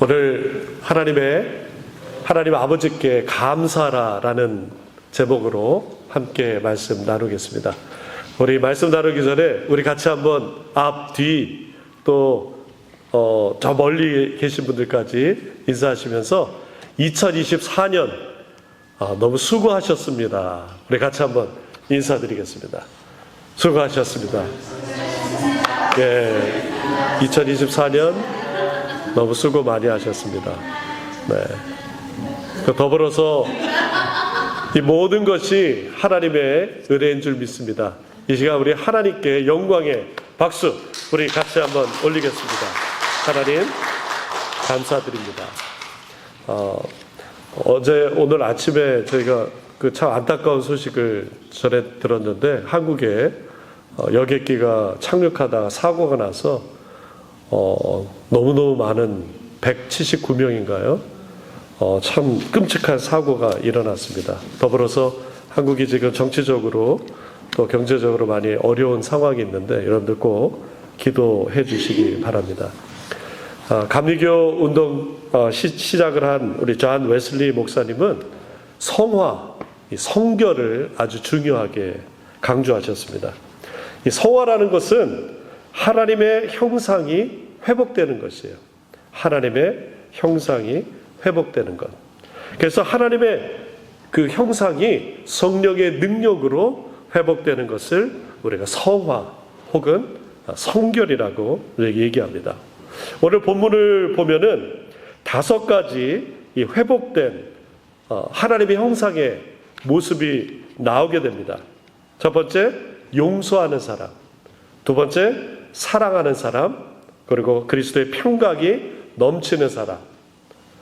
오늘 하나님 아버지께 감사라라는 제목으로 함께 말씀 나누겠습니다. 우리 말씀 나누기 전에 우리 같이 한번 앞, 뒤, 또 저 멀리 계신 분들까지 인사하시면서 2024년 너무 수고하셨습니다. 우리 같이 한번 인사드리겠습니다. 수고하셨습니다. 예, 2024년 너무 수고 많이 하셨습니다. 네. 더불어서 이 모든 것이 하나님의 은혜인 줄 믿습니다. 이 시간 우리 하나님께 영광의 박수 우리 같이 한번 올리겠습니다. 하나님 감사드립니다. 오늘 아침에 저희가 그 참 안타까운 소식을 전해 들었는데 한국에 여객기가 착륙하다가 사고가 나서 너무너무 많은 179명인가요? 참 끔찍한 사고가 일어났습니다. 더불어서 한국이 지금 정치적으로 또 경제적으로 많이 어려운 상황이 있는데 여러분들 꼭 기도해 주시기 바랍니다. 감리교 운동 시작을 한 우리 존 웨슬리 목사님은 성화, 성결을 아주 중요하게 강조하셨습니다. 이 성화라는 것은 하나님의 형상이 회복되는 것이에요. 하나님의 형상이 회복되는 것. 그래서 하나님의 그 형상이 성령의 능력으로 회복되는 것을 우리가 성화 혹은 성결이라고 얘기합니다. 오늘 본문을 보면은 5가지 이 회복된 하나님의 형상의 모습이 나오게 됩니다. 첫 번째, 용서하는 사람. 두 번째, 사랑하는 사람. 그리고 그리스도의 평강이 넘치는 사람.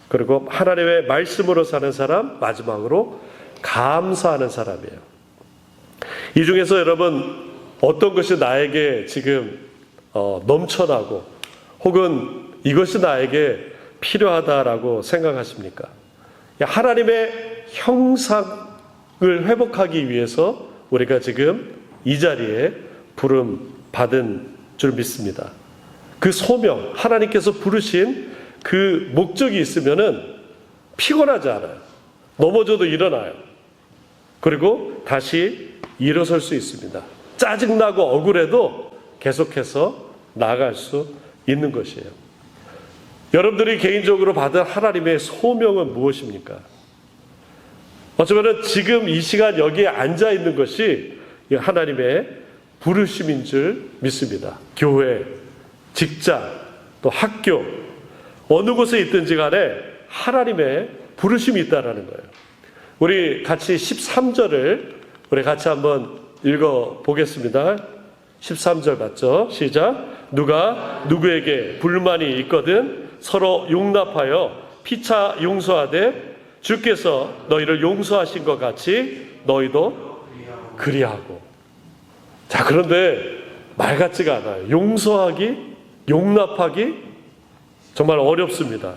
그리고 하나님의 말씀으로 사는 사람. 마지막으로 감사하는 사람이에요. 이 중에서 여러분 어떤 것이 나에게 지금 넘쳐나고 혹은 이것이 나에게 필요하다라고 생각하십니까? 하나님의 형상을 회복하기 위해서 우리가 지금 이 자리에 부름 받은 줄 믿습니다. 그 소명, 하나님께서 부르신 그 목적이 있으면은 피곤하지 않아요. 넘어져도 일어나요. 그리고 다시 일어설 수 있습니다. 짜증나고 억울해도 계속해서 나아갈 수 있는 것이에요. 여러분들이 개인적으로 받은 하나님의 소명은 무엇입니까? 어쩌면 지금 이 시간 여기에 앉아 있는 것이 하나님의 부르심인 줄 믿습니다. 교회, 직장, 또 학교, 어느 곳에 있든지 간에 하나님의 부르심이 있다는 거예요. 우리 같이 13절을 우리 같이 한번 읽어보겠습니다. 13절 맞죠? 시작. 누가 누구에게 불만이 있거든 서로 용납하여 피차 용서하되 주께서 너희를 용서하신 것 같이 너희도 그리하고. 자, 그런데 말 같지가 않아요. 용서하기, 용납하기 정말 어렵습니다.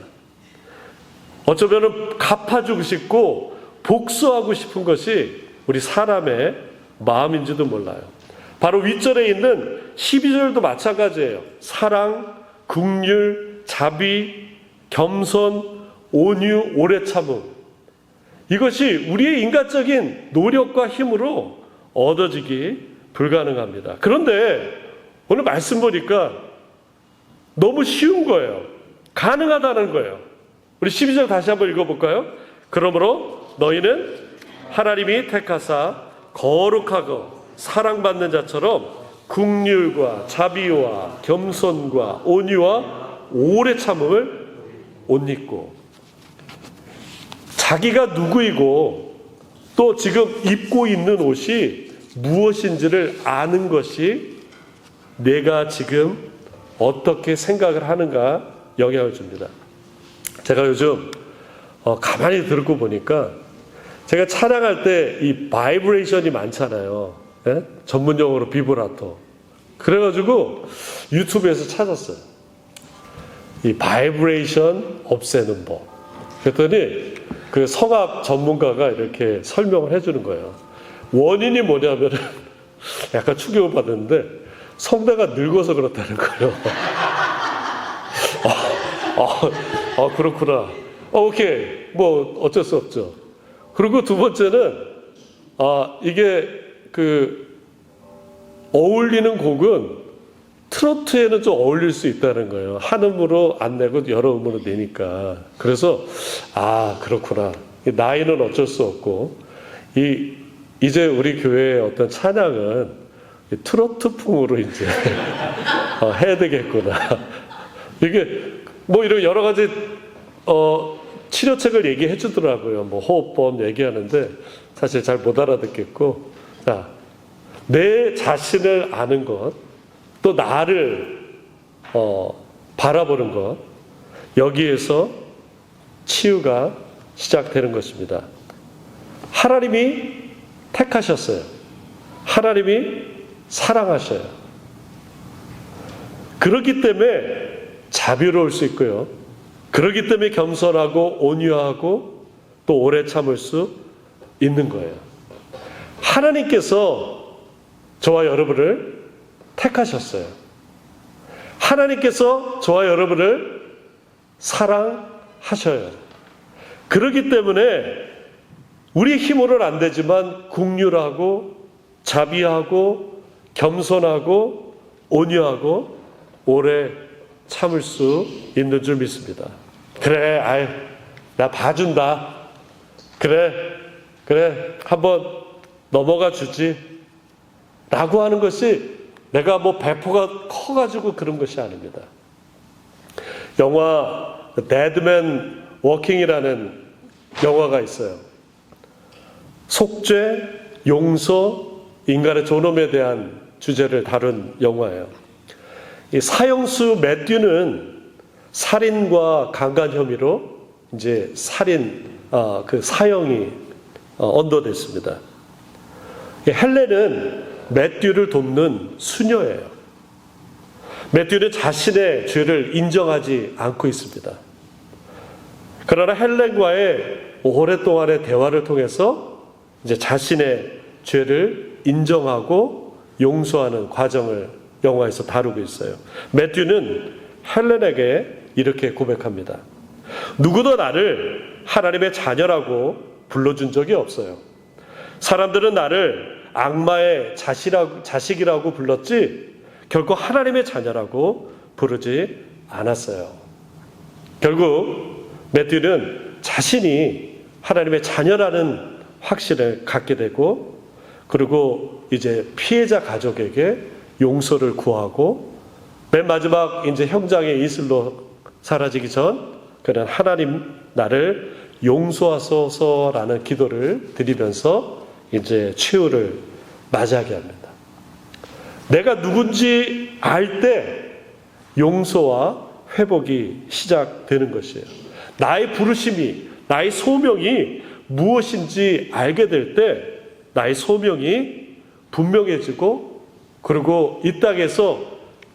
어쩌면 갚아주고 싶고 복수하고 싶은 것이 우리 사람의 마음인지도 몰라요. 바로 윗절에 있는 12절도 마찬가지예요. 사랑, 긍휼, 자비, 겸손, 온유, 오래 참음. 이것이 우리의 인간적인 노력과 힘으로 얻어지기 불가능합니다. 그런데 오늘 말씀 보니까 너무 쉬운 거예요. 가능하다는 거예요. 우리 12절 다시 한번 읽어볼까요? 그러므로 너희는 하나님이 택하사 거룩하고 사랑받는 자처럼 긍휼과 자비와 겸손과 온유와 오래 참음을 옷 입고. 자기가 누구이고 또 지금 입고 있는 옷이 무엇인지를 아는 것이 내가 지금 어떻게 생각을 하는가 영향을 줍니다. 제가 요즘 가만히 듣고 보니까 제가 찬양할 때 이 바이브레이션이 많잖아요. 예? 전문 용어로 비브라토. 그래가지고 유튜브에서 찾았어요. 이 바이브레이션 없애는 법. 그랬더니 그 성악 전문가가 이렇게 설명을 해주는 거예요. 원인이 뭐냐면 약간 충격을 받았는데 성대가 늙어서 그렇다는 거예요. 그렇구나. 오케이. 뭐 어쩔 수 없죠. 그리고 두 번째는 이게 어울리는 곡은 트로트에는 좀 어울릴 수 있다는 거예요. 한 음으로 안 내고 여러 음으로 내니까. 그래서 그렇구나. 나이는 어쩔 수 없고 이제 우리 교회의 어떤 찬양은 트로트풍으로 이제 해야 되겠구나. 이게 뭐 이런 여러 가지 치료책을 얘기해 주더라고요. 뭐 호흡법 얘기하는데 사실 잘 못 알아듣겠고, 내 자신을 아는 것, 또 나를 바라보는 것, 여기에서 치유가 시작되는 것입니다. 하나님이 택하셨어요. 하나님이 사랑하셔요. 그렇기 때문에 자비로울 수 있고요. 그렇기 때문에 겸손하고 온유하고 또 오래 참을 수 있는 거예요. 하나님께서 저와 여러분을 택하셨어요. 하나님께서 저와 여러분을 사랑하셔요. 그렇기 때문에 우리 힘으로는 안 되지만 긍휼하고 자비하고 겸손하고 온유하고 오래 참을 수 있는 줄 믿습니다. 그래, 나 봐준다. 그래, 한번 넘어가 주지. 라고 하는 것이 내가 뭐 배포가 커가지고 그런 것이 아닙니다. 영화 데드맨 워킹이라는 영화가 있어요. 속죄, 용서, 인간의 존엄에 대한 주제를 다룬 영화예요. 이 사형수 매튜는 살인과 강간 혐의로 이제 사형이 언도됐습니다. 헬렌은 매튜를 돕는 수녀예요. 매튜는 자신의 죄를 인정하지 않고 있습니다. 그러나 헬렌과의 오랫동안의 대화를 통해서 이제 자신의 죄를 인정하고 용서하는 과정을 영화에서 다루고 있어요. 매튜는 헬렌에게 이렇게 고백합니다. 누구도 나를 하나님의 자녀라고 불러준 적이 없어요. 사람들은 나를 악마의 자식이라고 불렀지 결코 하나님의 자녀라고 부르지 않았어요. 결국 매튜는 자신이 하나님의 자녀라는 확신을 갖게 되고, 그리고 이제 피해자 가족에게 용서를 구하고, 맨 마지막 이제 형장의 이슬로 사라지기 전 그는 하나님 나를 용서하소서라는 기도를 드리면서 이제 최후를 맞이하게 합니다. 내가 누군지 알 때 용서와 회복이 시작되는 것이에요. 나의 부르심이, 나의 소명이 무엇인지 알게 될 때 나의 소명이 분명해지고, 그리고 이 땅에서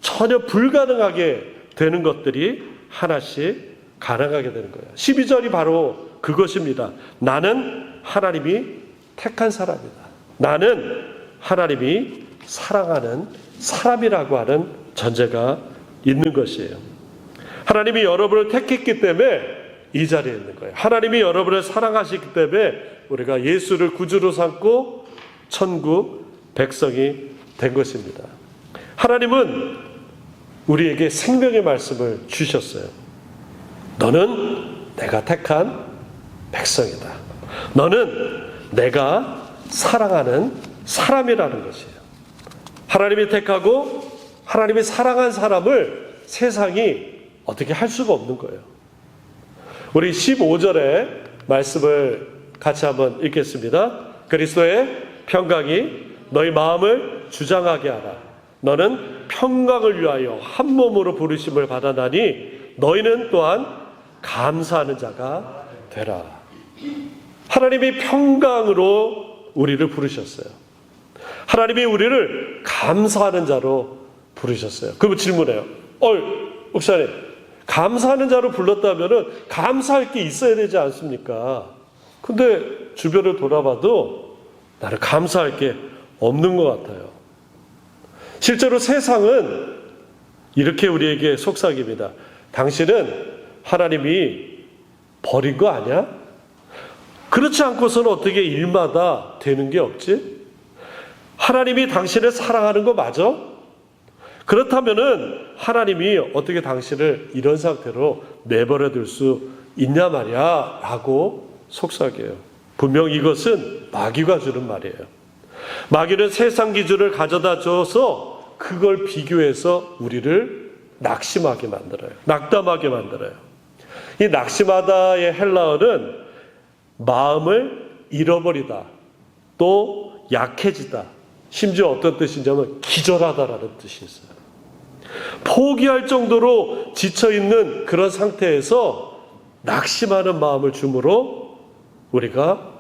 전혀 불가능하게 되는 것들이 하나씩 가능하게 되는 거예요. 12절이 바로 그것입니다. 나는 하나님이 택한 사람이다. 나는 하나님이 사랑하는 사람이라고 하는 전제가 있는 것이에요. 하나님이 여러분을 택했기 때문에 이 자리에 있는 거예요. 하나님이 여러분을 사랑하시기 때문에 우리가 예수를 구주로 삼고 천국 백성이 된 것입니다. 하나님은 우리에게 생명의 말씀을 주셨어요. 너는 내가 택한 백성이다. 너는 내가 사랑하는 사람이라는 것이에요. 하나님이 택하고 하나님이 사랑한 사람을 세상이 어떻게 할 수가 없는 거예요. 우리 15절의 말씀을 같이 한번 읽겠습니다. 그리스도의 평강이 너희 마음을 주장하게 하라. 너는 평강을 위하여 한 몸으로 부르심을 받아나니 너희는 또한 감사하는 자가 되라. 하나님이 평강으로 우리를 부르셨어요. 하나님이 우리를 감사하는 자로 부르셨어요. 그러면 질문해요. 목사님, 감사하는 자로 불렀다면 감사할 게 있어야 되지 않습니까? 근데 주변을 돌아봐도 나는 감사할 게 없는 것 같아요. 실제로 세상은 이렇게 우리에게 속삭입니다. 당신은 하나님이 버린 거 아니야? 그렇지 않고서는 어떻게 일마다 되는 게 없지? 하나님이 당신을 사랑하는 거 맞아? 그렇다면은 하나님이 어떻게 당신을 이런 상태로 내버려 둘 수 있냐 말이야 라고 속삭여요. 분명 이것은 마귀가 주는 말이에요. 마귀는 세상 기준을 가져다 줘서 그걸 비교해서 우리를 낙심하게 만들어요. 낙담하게 만들어요. 이 낙심하다의 헬라어는 마음을 잃어버리다, 또 약해지다, 심지어 어떤 뜻이냐면 기절하다라는 뜻이 있어요. 포기할 정도로 지쳐있는 그런 상태에서 낙심하는 마음을 주므로 우리가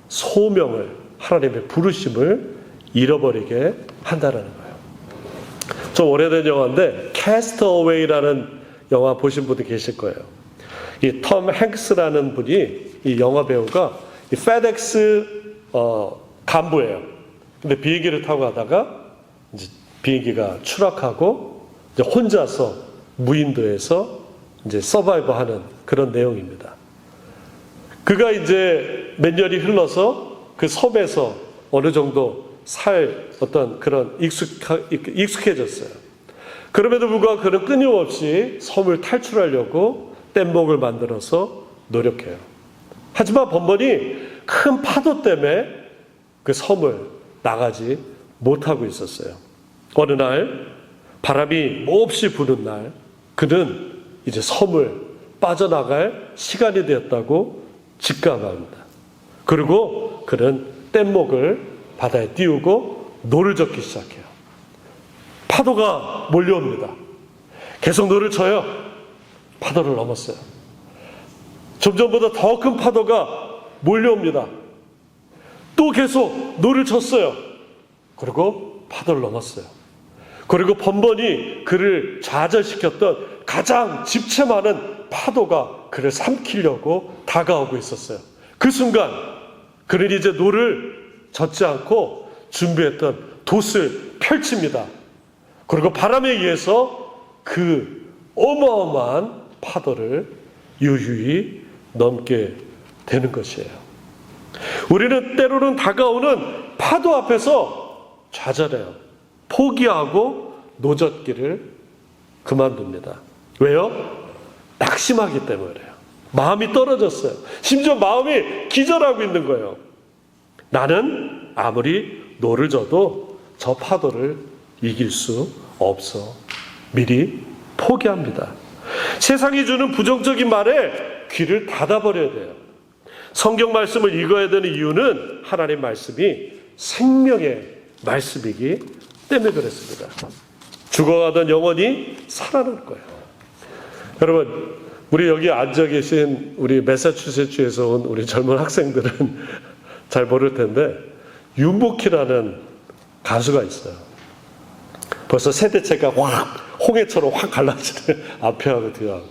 소명을, 하나님의 부르심을 잃어버리게 한다는 거예요. 좀 오래된 영화인데 캐스터웨이라는 영화 보신 분들 계실 거예요. 이 톰 행스라는 분이, 이 영화 배우가 이 페덱스 간부예요. 근데 비행기를 타고 가다가 이제 비행기가 추락하고 이제 혼자서 무인도에서 이제 서바이버하는 그런 내용입니다. 그가 이제 몇 년이 흘러서 그 섬에서 어느 정도 살 어떤 그런 익숙해졌어요. 그럼에도 불구하고 그는 끊임없이 섬을 탈출하려고 뗏목을 만들어서 노력해요. 하지만 번번이 큰 파도 때문에 그 섬을 나가지 못하고 있었어요. 어느 날 바람이 몹시 부는 날 그는 이제 섬을 빠져나갈 시간이 되었다고 직감합니다. 그리고 그는 뗏목을 바다에 띄우고 노를 젓기 시작해요. 파도가 몰려옵니다. 계속 노를 쳐요. 파도를 넘었어요. 점점보다 더 큰 파도가 몰려옵니다. 또 계속 노를 쳤어요. 그리고 파도를 넘었어요. 그리고 번번이 그를 좌절시켰던 가장 집체 많은 파도가 그를 삼키려고 다가오고 있었어요. 그 순간 그는 이제 노를 젓지 않고 준비했던 돛을 펼칩니다. 그리고 바람에 의해서 그 어마어마한 파도를 유유히 넘게 되는 것이에요. 우리는 때로는 다가오는 파도 앞에서 좌절해요. 포기하고 노젓기를 그만둡니다. 왜요? 낙심하기 때문에요. 마음이 떨어졌어요. 심지어 마음이 기절하고 있는 거예요. 나는 아무리 노를 져도 저 파도를 이길 수 없어. 미리 포기합니다. 세상이 주는 부정적인 말에 귀를 닫아버려야 돼요. 성경 말씀을 읽어야 되는 이유는 하나님 말씀이 생명의 말씀이기 때문에 그렇습니다. 죽어가던 영혼이 살아날 거예요. 여러분, 우리 여기 앉아 계신 우리 매사추세츠에서 온 우리 젊은 학생들은 잘 모를 텐데 윤복희라는 가수가 있어요. 벌써 세대체가 확 홍해처럼 확 갈라지는 앞에하고 뒤하고.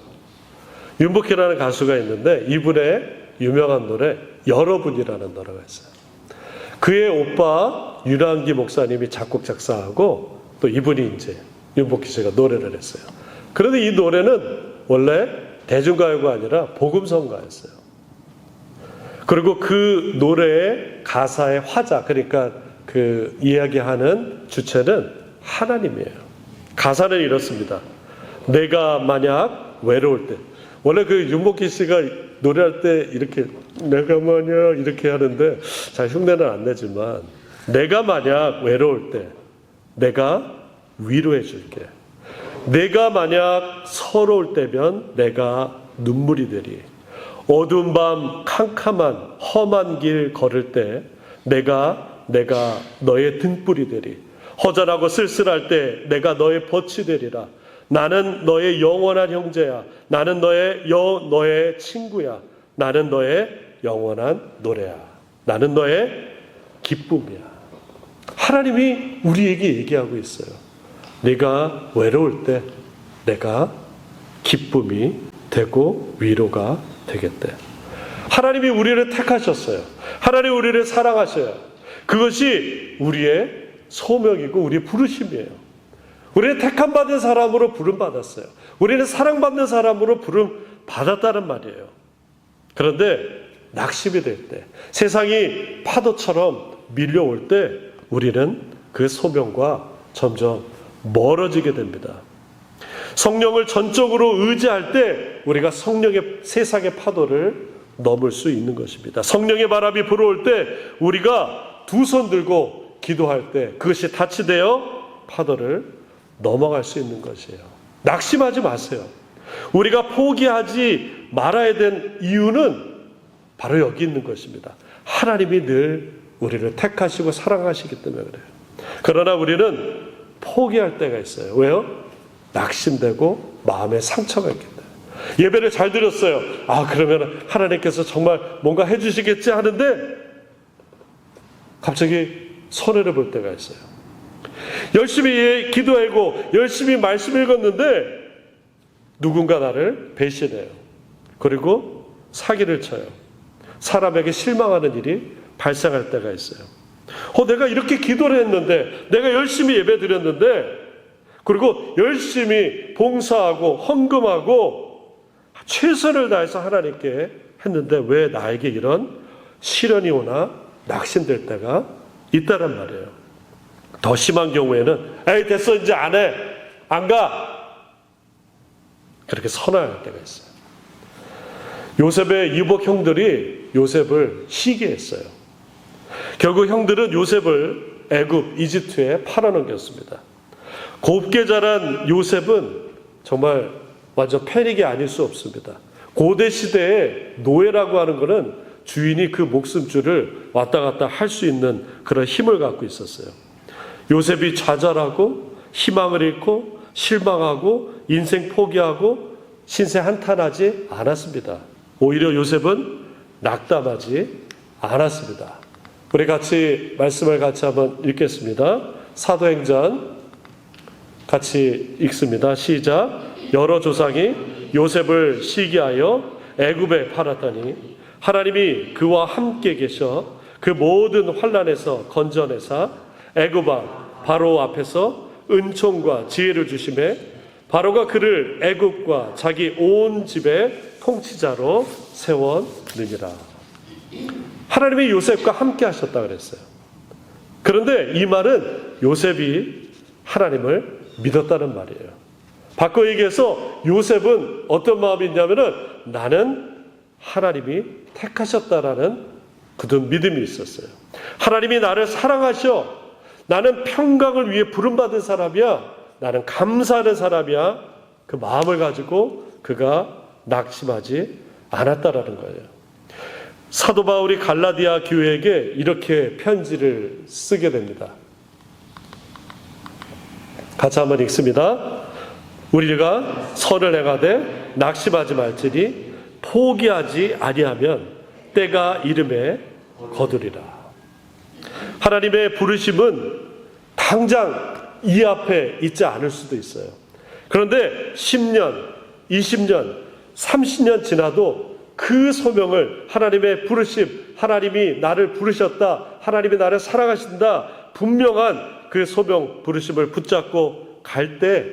윤복희라는 가수가 있는데 이분의 유명한 노래 여러분이라는 노래가 있어요. 그의 오빠 윤한기 목사님이 작곡 작사하고 또 이분이 이제 윤복희 씨가 노래를 했어요. 그런데 이 노래는 원래 대중가요가 아니라 복음성가였어요. 그리고 그 노래의 가사의 화자, 그러니까 그 이야기하는 주체는 하나님이에요. 가사는 이렇습니다. 내가 만약 외로울 때, 원래 그 윤복희 씨가 노래할 때 이렇게 내가 만약 이렇게 하는데 잘 흉내는 안 내지만 내가 만약 외로울 때 내가 위로해 줄게. 내가 만약 서러울 때면 내가 눈물이 되리. 어두운 밤 캄캄한 험한 길 걸을 때 내가 너의 등불이 되리. 허전하고 쓸쓸할 때 내가 너의 볕이 되리라. 나는 너의 영원한 형제야. 나는 너의 친구야. 나는 너의 영원한 노래야. 나는 너의 기쁨이야. 하나님이 우리에게 얘기하고 있어요. 네가 외로울 때 내가 기쁨이 되고 위로가 되겠대. 하나님이 우리를 택하셨어요. 하나님이 우리를 사랑하셔요. 그것이 우리의 소명이고 우리의 부르심이에요. 우리는 택함받은 사람으로 부름받았어요. 우리는 사랑받는 사람으로 받았다는 말이에요. 그런데 낙심이 될 때, 세상이 파도처럼 밀려올 때 우리는 그 소명과 점점 멀어지게 됩니다. 성령을 전적으로 의지할 때 우리가 성령의 세상의 파도를 넘을 수 있는 것입니다. 성령의 바람이 불어올 때 우리가 두 손 들고 기도할 때 그것이 닻이 되어 파도를 넘어갈 수 있는 것이에요. 낙심하지 마세요. 우리가 포기하지 말아야 될 이유는 바로 여기 있는 것입니다. 하나님이 늘 우리를 택하시고 사랑하시기 때문에 그래요. 그러나 우리는 포기할 때가 있어요. 왜요? 낙심되고 마음에 상처가 있기 때문에. 예배를 잘 드렸어요. 그러면 하나님께서 정말 뭔가 해주시겠지 하는데 갑자기 손해를 볼 때가 있어요. 열심히 기도하고 열심히 말씀 읽었는데 누군가 나를 배신해요. 그리고 사기를 쳐요. 사람에게 실망하는 일이 발생할 때가 있어요. 내가 이렇게 기도를 했는데, 내가 열심히 예배 드렸는데, 그리고 열심히 봉사하고 헌금하고 최선을 다해서 하나님께 했는데 왜 나에게 이런 시련이 오나 낙심될 때가 있다란 말이에요. 더 심한 경우에는 에이 됐어 이제 안 해, 안 가, 그렇게 선언할 때가 있어요. 요셉의 이복 형들이 요셉을 시기했어요. 결국 형들은 요셉을 애굽, 이집트에 팔아넘겼습니다. 곱게 자란 요셉은 정말 완전 패닉이 아닐 수 없습니다. 고대 시대에 노예라고 하는 것은 주인이 그 목숨줄을 왔다 갔다 할 수 있는 그런 힘을 갖고 있었어요. 요셉이 좌절하고 희망을 잃고 실망하고 인생 포기하고 신세 한탄하지 않았습니다. 오히려 요셉은 낙담하지 않았습니다. 우리 같이 말씀을 같이 한번 읽겠습니다. 사도행전 같이 읽습니다. 시작. 여러 조상이 요셉을 시기하여 애굽에 팔았더니 하나님이 그와 함께 계셔 그 모든 환난에서 건져내사 애굽아 바로 앞에서 은총과 지혜를 주심에 바로가 그를 애굽과 자기 온 집의 통치자로 세웠느니라. 하나님이 요셉과 함께 하셨다 그랬어요. 그런데 이 말은 요셉이 하나님을 믿었다는 말이에요. 바꿔 얘기해서 요셉은 어떤 마음이 있냐면은 나는 하나님이 택하셨다라는 굳은 믿음이 있었어요. 하나님이 나를 사랑하셔. 나는 평강을 위해 부름받은 사람이야. 나는 감사하는 사람이야. 그 마음을 가지고 그가 낙심하지 않았다라는 거예요. 사도 바울이 갈라디아 교회에게 이렇게 편지를 쓰게 됩니다. 같이 한번 읽습니다. 우리가 선을 행하되 낙심하지 말지니 포기하지 아니하면 때가 이름에 거두리라. 하나님의 부르심은 당장 이 앞에 있지 않을 수도 있어요. 그런데 10년, 20년, 30년 지나도 그 소명을 하나님의 부르심, 하나님이 나를 부르셨다, 하나님이 나를 사랑하신다, 분명한 그 소명 부르심을 붙잡고 갈 때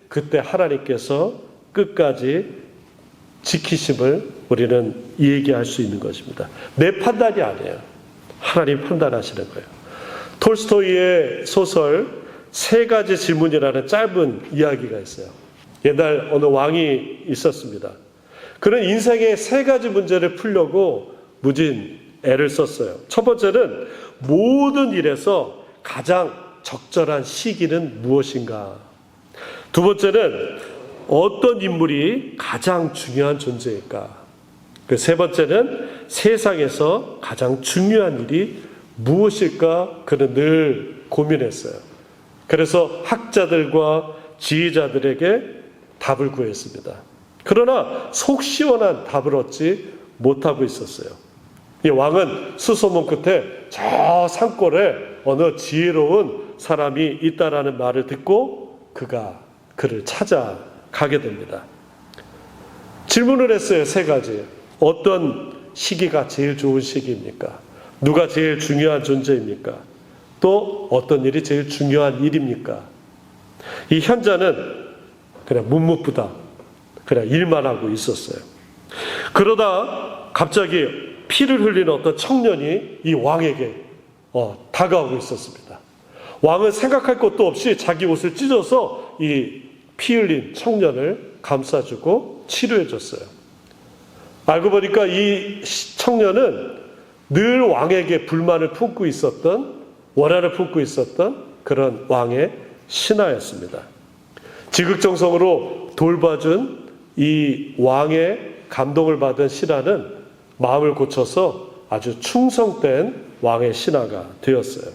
그때 하나님께서 끝까지 지키심을 우리는 얘기할 수 있는 것입니다. 내 판단이 아니에요. 하나님 판단하시는 거예요. 톨스토이의 소설 세 가지 질문이라는 짧은 이야기가 있어요. 옛날 어느 왕이 있었습니다. 그는 인생의 세 가지 문제를 풀려고 무진 애를 썼어요. 첫 번째는 모든 일에서 가장 적절한 시기는 무엇인가? 두 번째는 어떤 인물이 가장 중요한 존재일까? 그 세 번째는 세상에서 가장 중요한 일이 무엇일까? 그는 늘 고민했어요. 그래서 학자들과 지혜자들에게 답을 구했습니다. 그러나 속 시원한 답을 얻지 못하고 있었어요. 이 왕은 수소문 끝에 저 산골에 어느 지혜로운 사람이 있다라는 말을 듣고 그가 그를 찾아가게 됩니다. 질문을 했어요. 세 가지. 어떤 시기가 제일 좋은 시기입니까? 누가 제일 중요한 존재입니까? 또 어떤 일이 제일 중요한 일입니까? 이 현자는 그냥 묵묵부답 그냥 일만 하고 있었어요. 그러다 갑자기 피를 흘리는 어떤 청년이 이 왕에게 다가오고 있었습니다. 왕은 생각할 것도 없이 자기 옷을 찢어서 이 피 흘린 청년을 감싸주고 치료해 줬어요. 알고 보니까 이 청년은 늘 왕에게 불만을 품고 있었던, 원한을 품고 있었던 그런 왕의 신하였습니다. 지극정성으로 돌봐준 이 왕의 감동을 받은 신하는 마음을 고쳐서 아주 충성된 왕의 신하가 되었어요.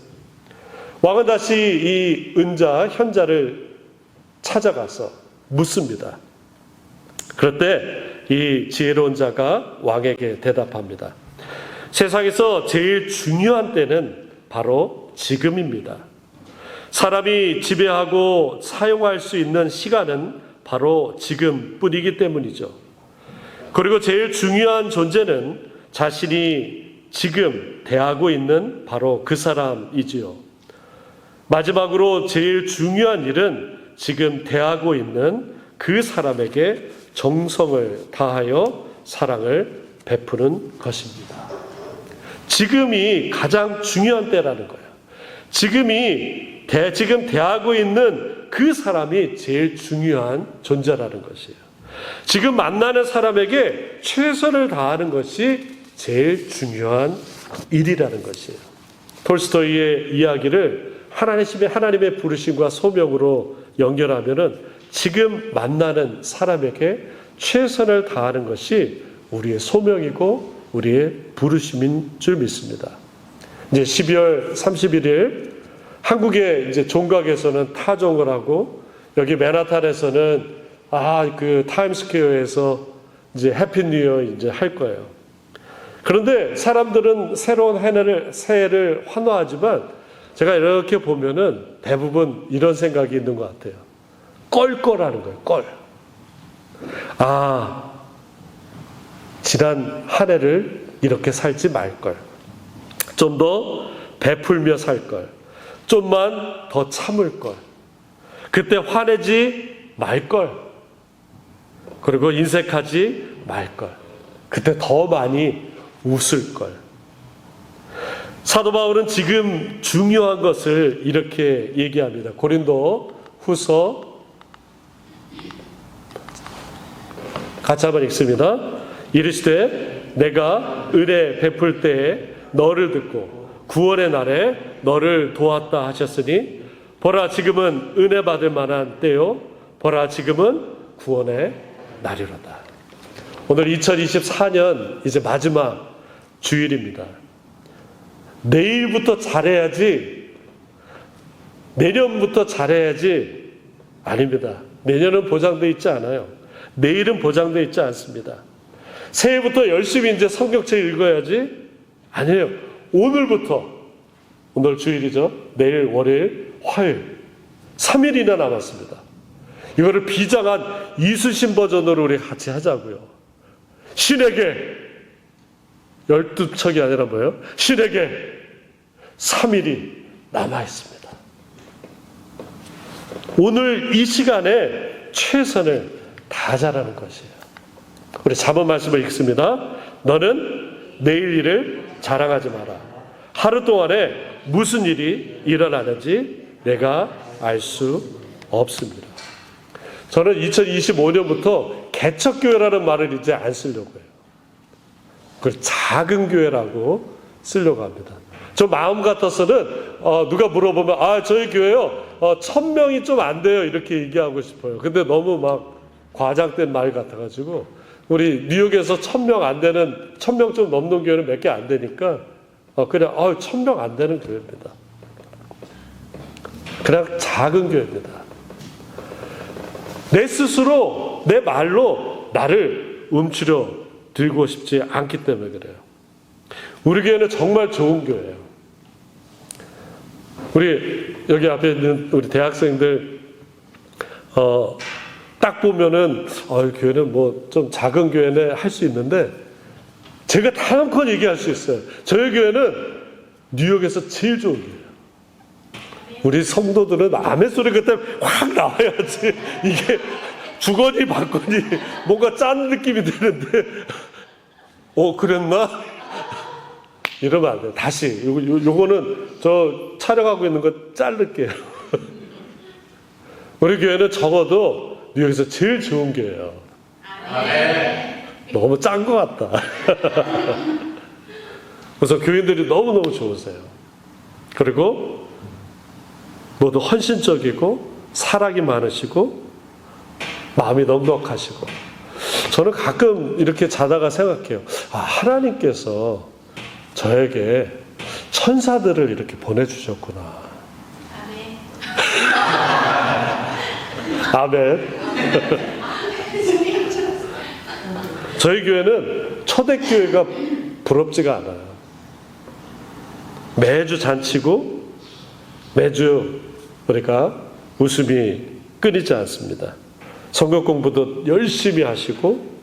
왕은 다시 이 은자, 현자를 찾아가서 묻습니다. 그럴 때 이 지혜로운 자가 왕에게 대답합니다. 세상에서 제일 중요한 때는 바로 지금입니다. 사람이 지배하고 사용할 수 있는 시간은 바로 지금뿐이기 때문이죠. 그리고 제일 중요한 존재는 자신이 지금 대하고 있는 바로 그 사람이지요. 마지막으로 제일 중요한 일은 지금 대하고 있는 그 사람에게 정성을 다하여 사랑을 베푸는 것입니다. 지금이 가장 중요한 때라는 거예요. 지금 대하고 있는 그 사람이 제일 중요한 존재라는 것이에요. 지금 만나는 사람에게 최선을 다하는 것이 제일 중요한 일이라는 것이에요. 톨스토이의 이야기를 하나님의 부르심과 소명으로 연결하면은 지금 만나는 사람에게 최선을 다하는 것이 우리의 소명이고 우리의 부르심인 줄 믿습니다. 이제 12월 31일 한국의 이제 종각에서는 타종을 하고 여기 맨하탄에서는 그 타임스퀘어에서 이제 해피 뉴 이어 이제 할 거예요. 그런데 사람들은 새로운 새해를 환호하지만 제가 이렇게 보면은 대부분 이런 생각이 있는 것 같아요. 껄껄하는 거예요. 지난 한 해를 이렇게 살지 말걸. 좀 더 베풀며 살걸. 좀만 더 참을걸. 그때 화내지 말걸. 그리고 인색하지 말걸. 그때 더 많이 웃을걸. 사도 바울은 지금 중요한 것을 이렇게 얘기합니다. 고린도 후서 같이 한번 읽습니다. 이르시되 내가 은혜 베풀 때에 너를 듣고 구원의 날에 너를 도왔다 하셨으니 보라 지금은 은혜 받을 만한 때요 보라 지금은 구원의 날이로다. 오늘 2024년 이제 마지막 주일입니다. 내일부터 잘해야지, 내년부터 잘해야지, 아닙니다. 내년은 보장되어 있지 않아요. 내일은 보장되어 있지 않습니다. 새해부터 열심히 이제 성경책 읽어야지, 아니에요. 오늘부터, 오늘 주일이죠. 내일 월요일, 화요일 3일이나 남았습니다. 이거를 비장한 이수신 버전으로 우리 같이 하자고요. 신에게 12척이 아니라 뭐예요? 신에게 3일이 남아있습니다. 오늘 이 시간에 최선을 다하자라는 것이에요. 우리 잠언 말씀을 읽습니다. 너는 내일 일을 자랑하지 마라. 하루 동안에 무슨 일이 일어나는지 내가 알 수 없습니다. 저는 2025년부터 개척교회라는 말을 이제 안 쓰려고 해요. 그걸 작은 교회라고 쓰려고 합니다. 저 마음 같아서는 누가 물어보면 저희 교회요 1000명이 좀 안 돼요 이렇게 얘기하고 싶어요. 근데 너무 막 과장된 말 같아가지고 우리 뉴욕에서 1000명 안 되는 1000명 좀 넘는 교회는 몇 개 안 되니까 그냥 1000명 안 되는 교회입니다. 그냥 작은 교회입니다. 내 스스로 내 말로 나를 움츠려 들고 싶지 않기 때문에 그래요. 우리 교회는 정말 좋은 교회예요. 우리 여기 앞에 있는 우리 대학생들 딱 보면은 교회는 뭐 좀 작은 교회네 할 수 있는데 제가 단언컨 얘기할 수 있어요. 저희 교회는 뉴욕에서 제일 좋은 교회예요. 우리 성도들은 아멘 소리 그때 확 나와야지 이게 주거니 받거니 뭔가 짠 느낌이 드는데 그랬나? 이러면 안 돼요. 다시 요거는 저 촬영하고 있는 거 자를게요. 우리 교회는 적어도 뉴욕에서 제일 좋은 교회예요. 너무 짠 것 같다. 그래서 교인들이 너무너무 좋으세요. 그리고 모두 헌신적이고 사랑이 많으시고 마음이 넉넉하시고, 저는 가끔 이렇게 자다가 생각해요. 하나님께서 저에게 천사들을 이렇게 보내주셨구나. 아멘. 저희 교회는 초대교회가 부럽지가 않아요. 매주 잔치고 매주 우리가 웃음이 끊이지 않습니다. 성경 공부도 열심히 하시고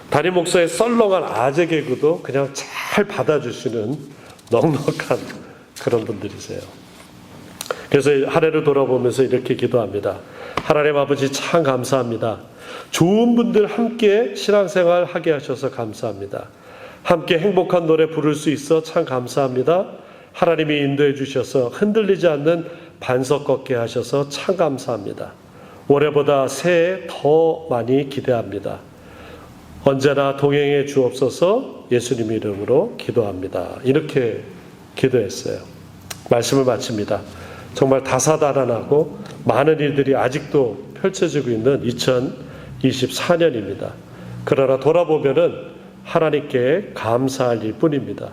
담임 목사의 썰렁한 아재 개그도 그냥 잘 받아주시는 넉넉한 그런 분들이세요. 그래서 한 해를 돌아보면서 이렇게 기도합니다. 하나님 아버지 참 감사합니다. 좋은 분들 함께 신앙생활 하게 하셔서 감사합니다. 함께 행복한 노래 부를 수 있어 참 감사합니다. 하나님이 인도해 주셔서 흔들리지 않는 반석 걷게 하셔서 참 감사합니다. 올해보다 새해 더 많이 기대합니다. 언제나 동행해 주옵소서. 예수님 이름으로 기도합니다. 이렇게 기도했어요. 말씀을 마칩니다. 정말 다사다난하고 많은 일들이 아직도 펼쳐지고 있는 2024년입니다. 그러나 돌아보면은 하나님께 감사할 일뿐입니다.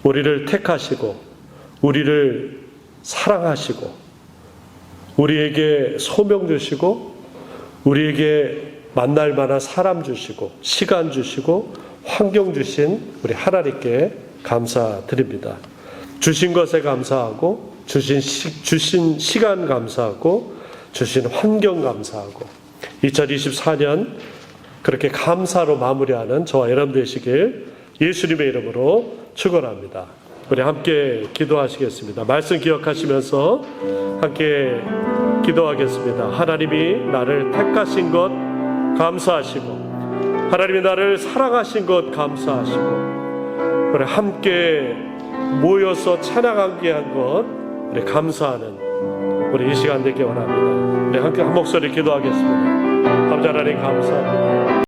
우리를 택하시고 우리를 사랑하시고 우리에게 소명 주시고 우리에게 만날 만한 사람 주시고 시간 주시고 환경 주신 우리 하나님께 감사드립니다. 주신 것에 감사하고 주신 시간 감사하고 주신 환경 감사하고 2024년 그렇게 감사로 마무리하는 저와 여러분 되시길 예수님의 이름으로 축원합니다. 우리 함께 기도하시겠습니다. 말씀 기억하시면서 함께 기도하겠습니다. 하나님이 나를 택하신 것 감사하시고 하나님이 나를 사랑하신 것 감사하시고 우리 함께 모여서 찬양하게 한 것 우리 감사하는 우리 이 시간 되기 원합니다. 우리 함께 한 목소리 기도하겠습니다. 아버지 하나님 감사합니다.